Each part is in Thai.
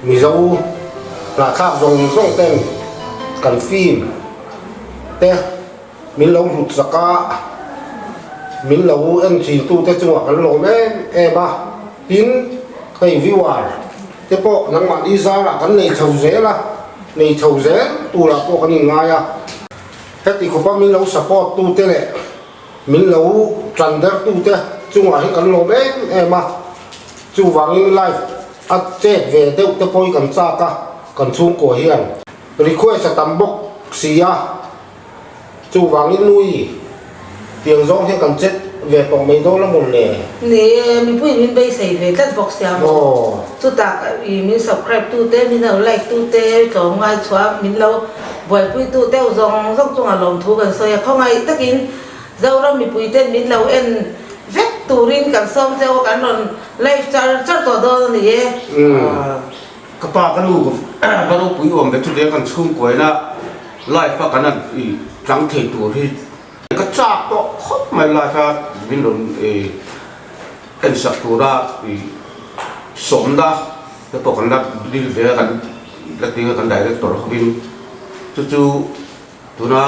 มีเจ้าหน้าข้าวส่งเต้นกันฟิล์มแต่มีเราหลุดสกามีเราเอ็นซีตู้แต่จังหวะกันลงแม่บ้าทิ้งใครวิวาแต่พอนังมาดีซ่าละกันในเฉาเสียละในเฉาเสียตัวละพวกกันยังไงอะแต่ที่เขาบอกมีเราสปอร์ตตู้เตะเลยมีเราจันเดอร์ตู้เตะจังหวะให้กันลงแม่บ้าจู่วางไลฟ์อัดเจ็ดเวเดอแต่พอกันซากะกันชุ่มกัวเฮียนรีเควสตัมบกเสียจู่วางนุยเตียงร้องให้กันเจ็ดเวทบอกไม่โดนละมุนเลยนี่มีผู้หญิงไปใส่เวทัดบอกเสียงสุดท้ายมี subscribe ตู้เต้มีเรา like ตู้เต้สองไงชัวมีเราบ่อยผู้ตู้เต้จงจงอารมณ์ทุกันเสียเขาไงตะกินเรามีผู้เต้มีเราเอ็นเวทตูรินกันซ้อมเจ้ากันนนไลฟ์จัดตัวโดนนี่กระป๋ากันลูกก็รู้ปุ๋ยอมแต่ทุเรียนกันชุ่มกวยนะไล่ฟักกันนั่นอีหลังเทตัวที่กระจับก็ครบไม่ไล่ฟักวินโดนเอ็นสักตัวละสมดาแล้วพอกันนับดีเดียกันแล้วตีกันได้แล้วตัวเขาวินจู่ๆตัวน่ะ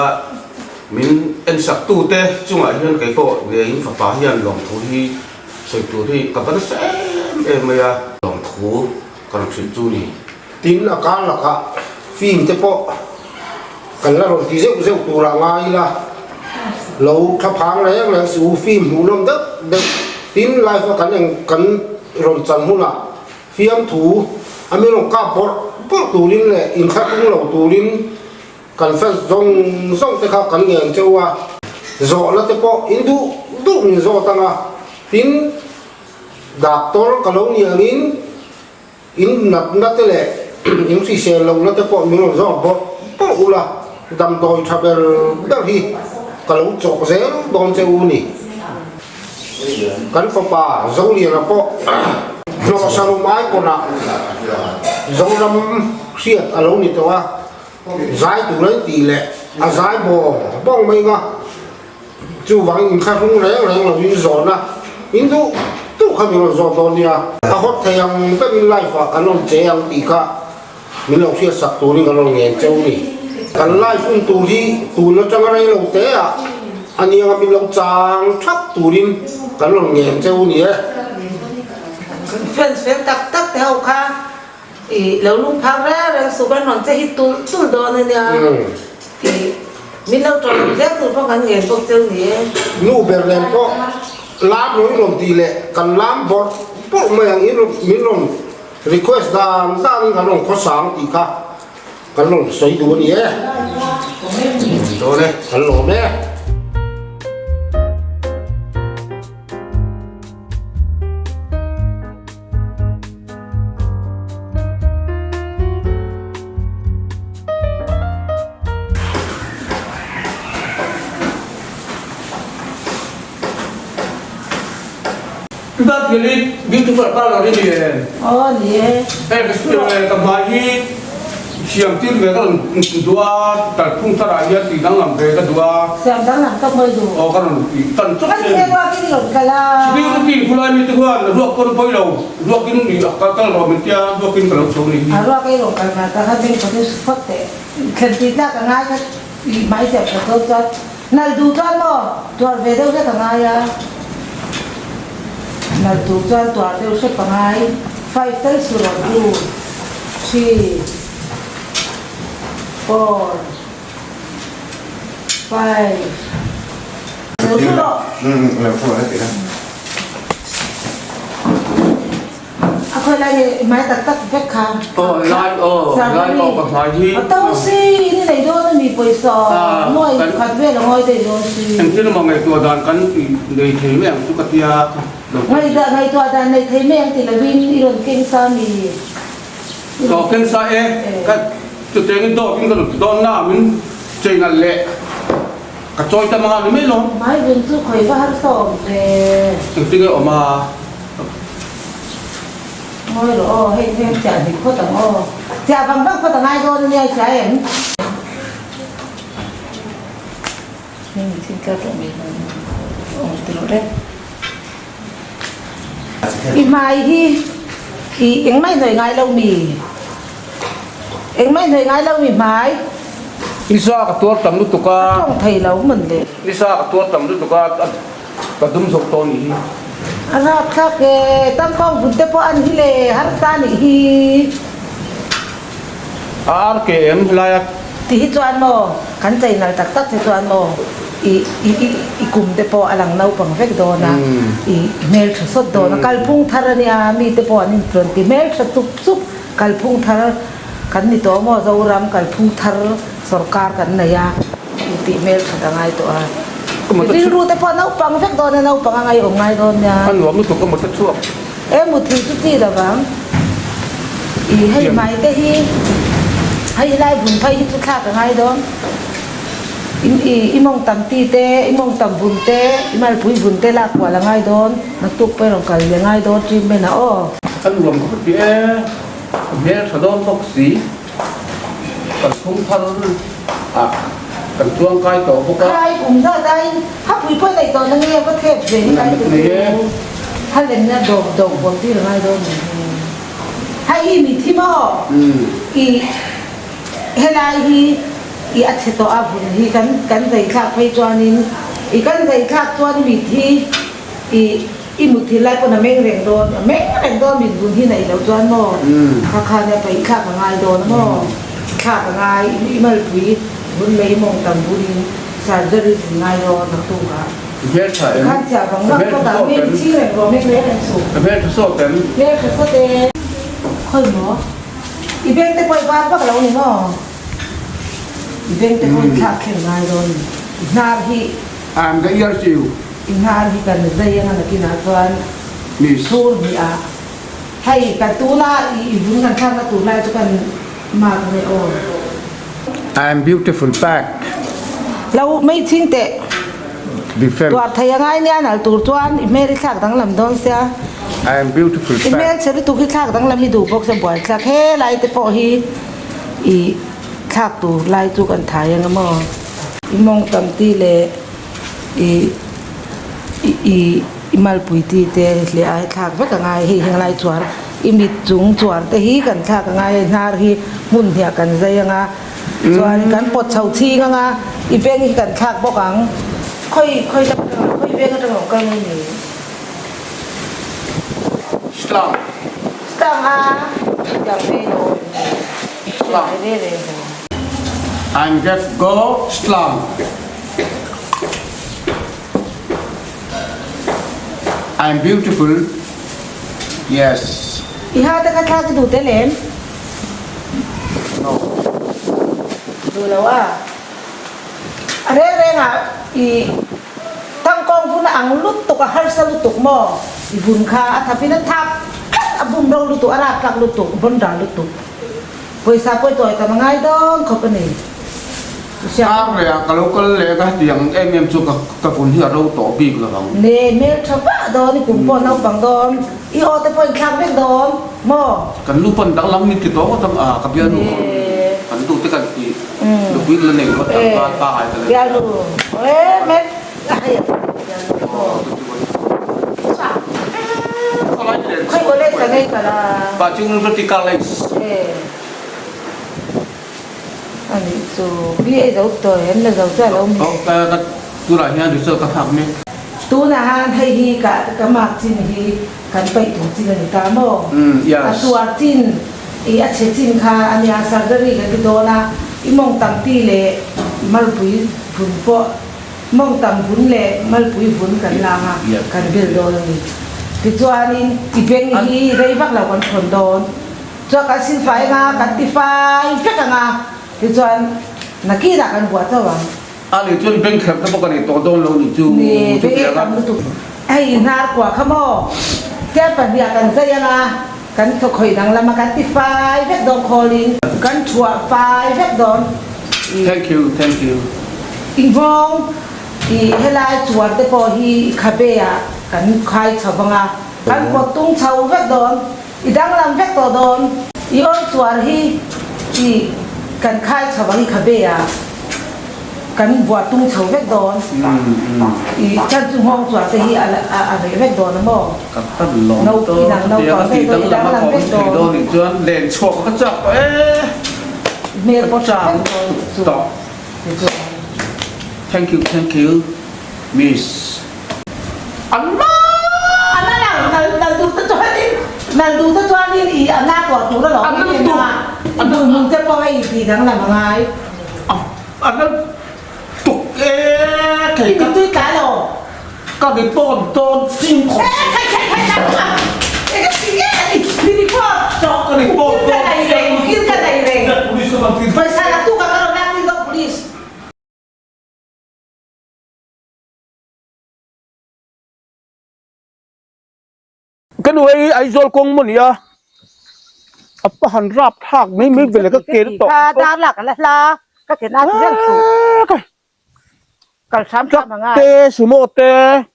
มินเอ็นสักตัวเต้จุ่มไอ้เฮียนไก่ก็เลี้ยงฝักปลาเฮียนหลงทูที่ใส่ตัวที่กับมันเซมไม่อะหลงทูกันชิจูนี่ทิ้งอาการละค่ะฟิล์มแต่พอกันแล้วที่เจ้าตัวละไงล่ะเราขับพังแล้วแล้วสูฟิล์มหูลมเด็กทิ้งไลฟ์กันอย่างกันรอนจันหุ่นละฟิล์มถูอเมริกาปอดตัวลิ้นเลยอินคัดของเราตัวลิ้นกันแฟนส่งแต่เขากันเงี้ยเจ้าว่าโจแล้วแต่พออินดูมีโจตั้งอ่ะทิ้งดาบตัวกันเราเนี่ยอินนัดเลยอินสิเซลเราแล้วแต่พอมีโจปออุละดำโดยทับเบอร์เบอร์ที่กันเราโจเซลโดนเจ้านี่กันฟ้าป่าโจเรียนแล้วพอเราสรุปไม้คนอ่ะโจดำเสียอะไรนี่ตัวgiải tụ lấy tỷ lệ giải bò bong mấy ngà chú vắng khai không lấy là những giòn à những tu không nhiều giòn đó nha hot thầy em bên lại và cái non chế em tỷ cả mình làm chuyện sạch tụ đi cái non nghèo châu đi cái lại phun tụ đi tụ nó trong cái này lâu té à anh em mình làm trang chắc tụ đi cái non nghèo châu đi á phần tắc theo khaเราลุงพักแล้วเราสุกันนอนจะฮิตตู้โดนเนี่ยมีเราจอดเล็กคือพวกกันเงินพวกเจ้าเนี่ยนู่เบลเลนก็ล้างลงตีแหละกันล้างบอดพวกเมืองนี้มีลงรีเควสด้านกันลงข้อสั่งตีค่ะกันลงใส่ตัวนี้โดนเลยกันลงเนี่ยบ้านที่นี่บิวตี้ฟูลบ้านเราได้ดีเลยอ๋อเนี่ยก็สวยกับมาฮีเสียงที่เวกันดัวตัดพุ่งตลาดยัดตีดังลำเบก็ดัวเสียงดังหลังต้องมาดูอ๋อกันตันจุดมันเรียกว่ากินหลงกันละชีวิตที่คุณไอ้มีตัวรวกคนไปเรารวกกินนี่ก็ต้องรอมันจะรวกกินกับเราโชว์นี่รวกกินหลงกันมาแต่ถ้าเป็นคนที่สดแต่ขันตีจ้ากันง่ายก็ไม่เจ็บกับตัวจัดนั่นดูจันบ่ตัวเวเดอร์จะกันง่ายอ่ะนั่นดูจันตัวเดียวเช็คกันง่ายไฟเตอร์สุดดู3 4 5แล้วพูดอะไรกันคนอะไรไม้ตัดเพชรขาไล่กับไม้ที่ต้องสินี่ไหนโดนมีปุ๋ยซอหน่วยขัดเวทหน่วยแต่โดนสิอย่างที่เรามองในตัวดานกันในเทมอย่างสุขภาพในตัวดานในเทมอย่างที่เราวินอีรอนเก่งสามีก็เก่งสาก็จุดเด่นโดกินกันโดนหน้ามันเจงกันเละกระจอยตะมาไม่ลงไม่เป็นทุกคนก็หันสอบแต่จริงๆออกมาไม่หรอให้จ่ายถึงข้อต่างอ้อจ่ายบางข้อต่างง่ายโดนเนี่ยใช่ไหมนี่สิ่งที่เรามีตัวเล็กอีไม้ที่ยังไม่หน่วยงานเรามี eng mai noi ngai lo mi mai Isa ka tuar tam lu tuka tong thei lo man le Isa ka tuar tam lu tuka ka dum sok to ni ara kha ke tam kong bun te po an hi le har ta ni hi RKM layak ti hi chuan mo kan chei nal tak tak te chuan mo i kum te po alang nau pang vek do na i mel tha sot do na kalphung thar ani a mi te po an in ti mel tha tup sup kalphung thar kan ni to mo zoram kalphung thar sarkar kan na ya ti mel tha ngai to a ring ru te po nau pang vek do na nau pang ngai ong ngai do nya an wa mu tuka mo ta chuak mu thi chu ti da bang i hei mai te hi hei lai bun phai hi chu kha ka ngai do imong tam ti te imong tam bun te imal pui bun te la kwa la ngai don nak tuk pe rong kal le ngai do trim me na o an wa mu ti e mel tha don tok si kan thung thar kan chuang kai to ko ka kai kum da dai ha pui pe dai to na nge ko thep je ngai to ha le na do bom ti la ngai do hai mi thi mo i helai hi i athe to a bun hi kan dai kha phei chuanin i kan dai kha chuan mi thi i mu thi lai ko na meng reng don min bun hi nei lo chuan mo kha ne pai kha ka ngai do na mo kha ka ngai i mal pui bun mei mong tam bun surgery ngai do na tu ka mel tha em kha cha bang ma ko da mi chi reng ro meng le su mel tha so tem le ka so te khoi mo i beng te poi ba ba lo ni mo ibeng te ko kha khen ngai don nar hi I'm the year you nar hi kan zai yang na kina tuan miss sur hi a hai ka tu la i bun kan kha ka tu la tu kan ma ne o I'm beautiful back lo mai thing te be fair tua thai ngai ne anal tur chuan i meri thak dang lam don sia I am beautiful i mel back che tu ki thak dang lam hi du bok se boy thak he lai te po hi i thak tu lai tu kan thai yang mo i mong tam ti le i mal pui ti te le ai thak ve ka ngai hi heng lai chuar i mit chung chuar te hi kan thak ngai nar hi mun hia kan zayanga chuan kan pot chau thi nga i beng hi kan thak bokang khoi la khoi beng ta ngok kan ni Islam stang a yang ve no Islam re I'm just go Islam I'm beautiful yes i ha ta ka thak du te len no du la wa are nga i tang kong fu na ang lut to ka har sa lut to mo i bun kha athapina thap abum ro lut to ara plak lut to bon da lut to poisa poi toy ta mangai don khopani Sao rồi cái local lệ cái tiếng em chụp cái phun hiệu đâu tổ bị rồi không? ne me thapa do ni kum pon au bang don i o te poi kham vek don mo Kan lupa ndak lam ni kita ko tam cái biar nu. Kan tu tekan ki. Lu kuil le ko tam pa ai ta. ya lu me ai Kalau ni khoi go le sa nei kala Ba chung nu tikal lai. ani so bi e dau to en la dau cha lo mi Cái tu là hiện được sơ cái thằng này. tu na han thai hi ka mak chin hi kan pai tu chin ni ta mo Yes. a suar chin i a che chin kha ania surgery ka do la i mong tam ti le mal pui phun po mong tam phun le mal pui phun kan la ha kan bil do ni ti chuanin i beng hi rei vak la kon thon don cho ka sin fai nga kan ti fai fe ka nga ti chuan nakira kan bua chawa Ali tu bank khap ta ko ni to don lo ni chu. ni Chu be ya kam ga. tu ai nar kwa khamo ke pa dia kan sayanga kan to khoi dang lama kan ti fai vek don calling kan chua fai vek don Thank you, thank you. ingong i helai chua te po hi khabe ya kan khai chabanga kan ko tung chau vek don i dang lam vek to don i on chuar hi i kan khai chabangi khabe ya kan bua tung chau vek don i chan chung hong chua te hi a ve vek don mo Các tân lo. Nâu kỳ nàng nâu Dia có cái cái tân đôi là đang mà làm có vết cái đồ. đồ ni chuan len chok ka chak. เมียบอกจะ stop thank you miss อันนั้น อันนั้นเราดูตัวนี้เราดูตัวนี้อีอันหน้ากอดดูแล้วหรออันดูมึงจะปล่อยอีกทีทั้งหลังไง อันนั้นตุกที่มีตุ้ยกาโล ก็ได้ต้นซิ่งของ ใครเอ๊ะนี่พ่อ จอกก็ได้ต้น กินกันไหนเร่งกินกันไหนเร่ง polisi bantu ไปสารตู้กับเรานั่งนี่ก็ police kan ai zol kong mo niya apa han rap thakไม่เป็นไรก็เกณฑ์ตก ดาหลักอะไรล่ะก็เห็นอาชีพเรื่องสูงกับช้ำช้ำง่าย เตสุโมเต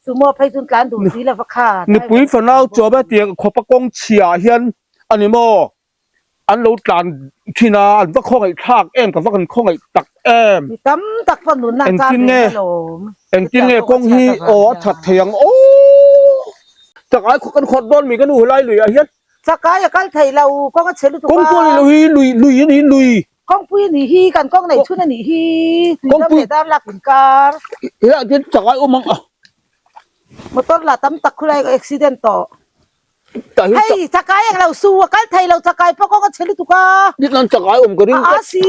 สุโมไปจุนการดูสีแล้วค่ะ นี่ปุ๋ยฝนเอาจอบเตียงขบกงเฉียเฮียนอันนี้โมอันเราการที่นาอันว่าข้องไอ้ทากเอ็มกับว่ากันข้องไอ้ตักเอ็ม ตั้มตักฝนหนุนน่ะจ้าเลย เอ็งกินเงี้ยกงฮีโอ้ถัดเถียงโอ้จากไอ้คนคนโดนมีกันหูไล่หลุยเฮียน สักกายกันไทยเราก็เชื่อตัว กงปุ้ยลุยนี่ลุย กองปุ้ยนี่ฮีกันกองไหนชุดนี่ฮีกองปุ้ยตามหลักเหมือนกัน เฮ้ยเดี๋ยวจากไอ้อุ้มมังอ่ะ มาต้นละตั้มตักคุณไรก็อุบิเหตุต่อ แต่เฮ้ เฮ้ ย ยสักกายเราสู้กันไทยเราสักกายพวกก็เชื่อตัวกัน นี่นั่นจากไอ้อุ้มก็ริ่ง สิ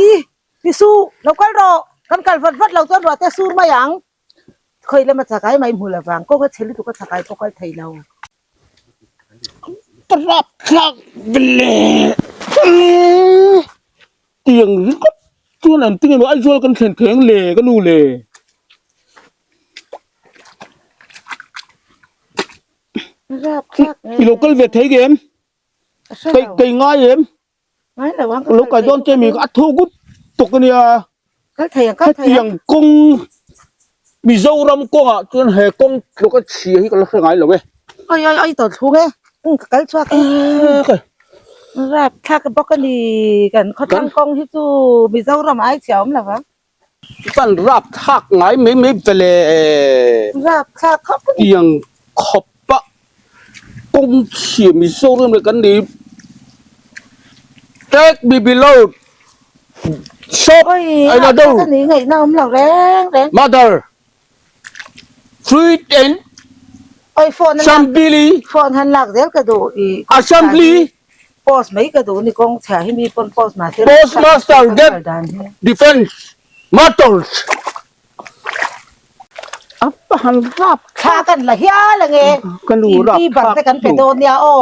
ที่สู้เราก็รอกันกันฟัดเราต้นรอแต่สู้มาอย่างเคยเล่นมาสักกายไม่หูละฟังก็เชื่อตัวก็สักกายพวกก็ไทยเรา ปรับทักเบลเตียงก็ตัวนั้นเตียงว่าไอ้ช่วยกันเถียงเล่ก็นู่เล่อีโลกก็เวทไทยเกมไก่ง่ายเกม ไม่แต่ว่า ลูกไก่โดนเจมีก็อัดทูกุตกเนี่ย ก็ไทยก็ไทย เตียงกงมีเจ้ารำกงอ่ะจนแหกงลูกก็เฉียให้กันแล้วไงเหรอเว้ย ไอ้ตัวทูไงก็ช่วยกันรับค่ากันปกติกันเขาตั้งกองที่ตู้มีเจ้าเราไอ้เฉียวมั้งล่ะ ฟันรับทักไงไม่เปเลย รับค่าเขา เตียงขบปะกงเฉียมีโซ่เรื่องอะไรกันดี take me below shop ไอ้ I don't know นี่ไงน้ำเราแรงแรง mother fruit and ไอ้โฟนนั่น assembly โฟนหันหลักเดี๋ยวกระดูอี assembly โพสไม่กระดูนี่กองแฉให้มีปนโพสมา postmaster get defense matters อัปหันรับ ค่ากันละเฮียละไง กันดูรับ ที่บังแต่กันไปโดนเนี่ยอ้อ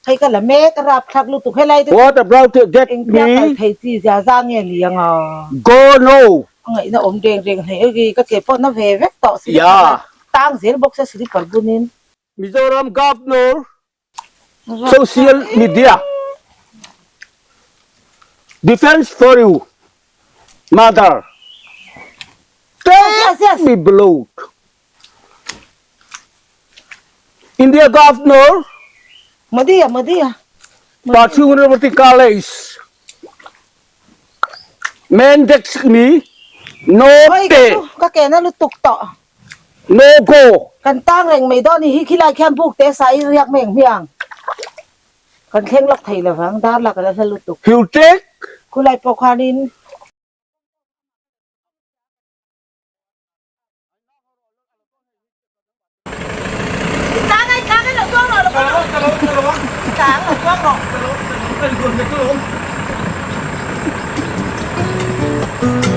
ให้กันละเมกรับทักลูกตุกให้ไล่ตัว what about to get เองอยากไป me ไทยที่จะสร้างเงี้ยเลี้ยงอ่ะ go no ไงน่ะอมเด้งเด้งให้เอ้ยก็เก็บปนน้ำเวกต่อสิตั้งเสียบอกจะสิปบุนิน Mizoram governor social media defense for you mother take me below India governor มาดีอ่ะ Pachu University College mandates me no เฮ้ย pay ก็แกนั่นลูกตุกต่อ no go กันตั้งแรงไม่ดอนนี่ฮิคิลาแคมพูกเตะไซเรียกแม่งเพียงกันเข่งล็อกไทยละฟังด้านหลักแล้วทะลุตุก he'll take กูไล่ปอกควานินจ้างไงเรากล้องเราจ้างเรากล้องเรา